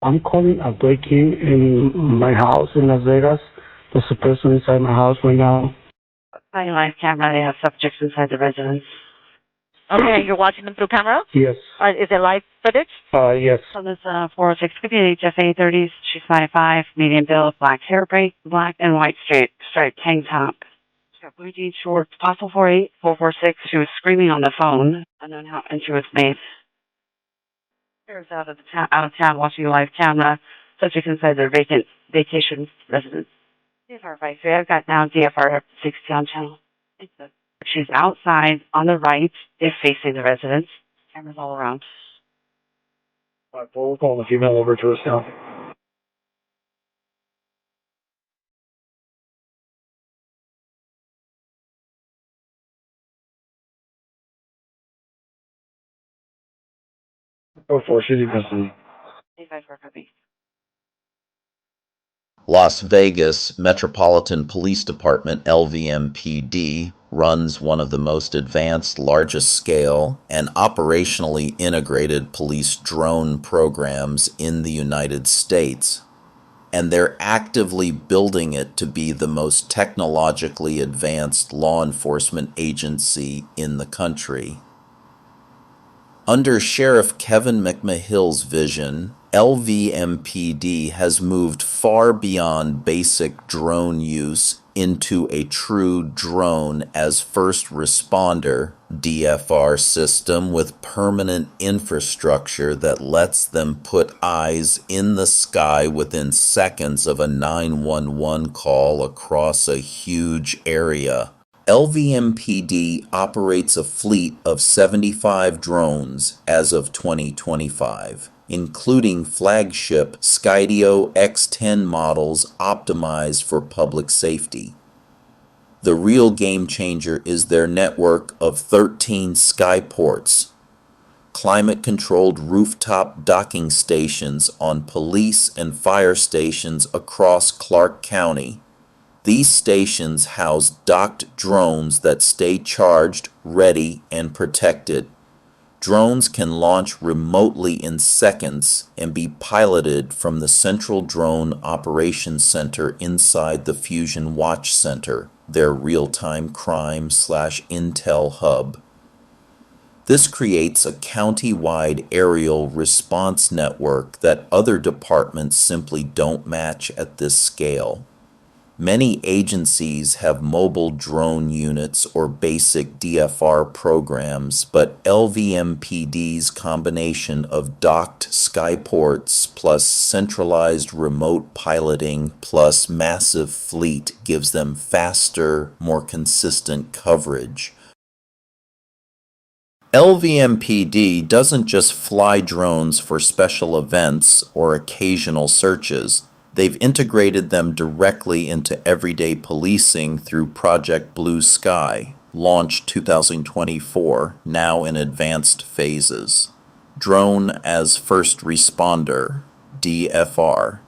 I'm calling a break-in in my house in Las Vegas. There's a person inside my house right now. By live camera, they have subjects inside the residence. Okay, you're watching them through camera? Yes. Is it live footage? Yes. So this 406 HFA 30s. She's 5'5", medium build, black hair braid, black and white striped tank top. She got blue jeans shorts, Fossil 48, 446. She was screaming on the phone, unknown how entry was made. There's out of town watching live camera. Subject inside their vacation residence. DFR 53. I've got now DFR 60 on channel. She's outside on the right, if facing the residence. Cameras all around. All right, well, we're calling the female over to us now. Go for it. She's even. Las Vegas Metropolitan Police Department, LVMPD, runs one of the most advanced, largest scale, and operationally integrated police drone programs in the United States. And they're actively building it to be the most technologically advanced law enforcement agency in the country. Under Sheriff Kevin McMahill's vision, LVMPD has moved far beyond basic drone use into a true drone as first responder DFR system with permanent infrastructure that lets them put eyes in the sky within seconds of a 911 call across a huge area. LVMPD operates a fleet of 75 drones as of 2025, including flagship Skydio X10 models optimized for public safety. The real game changer is their network of 13 Skyports, climate-controlled rooftop docking stations on police and fire stations across Clark County. These stations house docked drones that stay charged, ready, and protected. Drones can launch remotely in seconds and be piloted from the Central Drone Operations Center inside the Fusion Watch Center, their real-time crime/intel hub. This creates a county-wide aerial response network that other departments simply don't match at this scale. Many agencies have mobile drone units or basic DFR programs, but LVMPD's combination of docked Skyports plus centralized remote piloting plus massive fleet gives them faster, more consistent coverage. LVMPD doesn't just fly drones for special events or occasional searches. They've integrated them directly into everyday policing through Project Blue Sky, launched 2024, now in advanced phases. Drone as First Responder, DFR.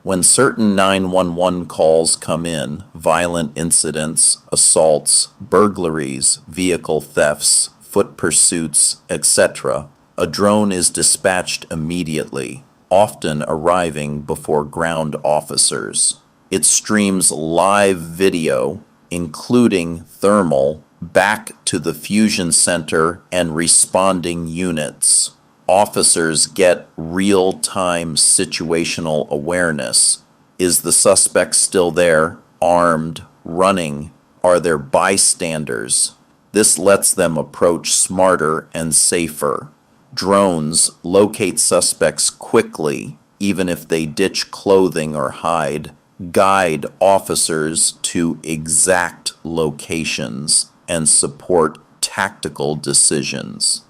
When certain 911 calls come in, violent incidents, assaults, burglaries, vehicle thefts, foot pursuits, etc., a drone is dispatched immediately, often arriving before ground officers. It streams live video, including thermal, back to the fusion center and responding units. Officers get real-time situational awareness. Is the suspect still there, armed, running? Are there bystanders? This lets them approach smarter and safer. Drones locate suspects quickly, even if they ditch clothing or hide, guide officers to exact locations, and support tactical decisions.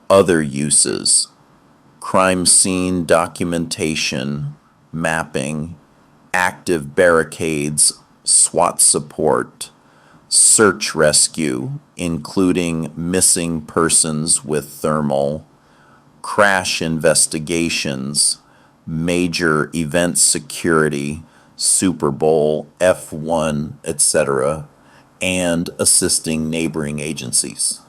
Other uses: crime scene documentation, mapping, active barricades, SWAT support, search rescue, including missing persons with thermal, crash investigations, major event security, Super Bowl, F1, etc., and assisting neighboring agencies.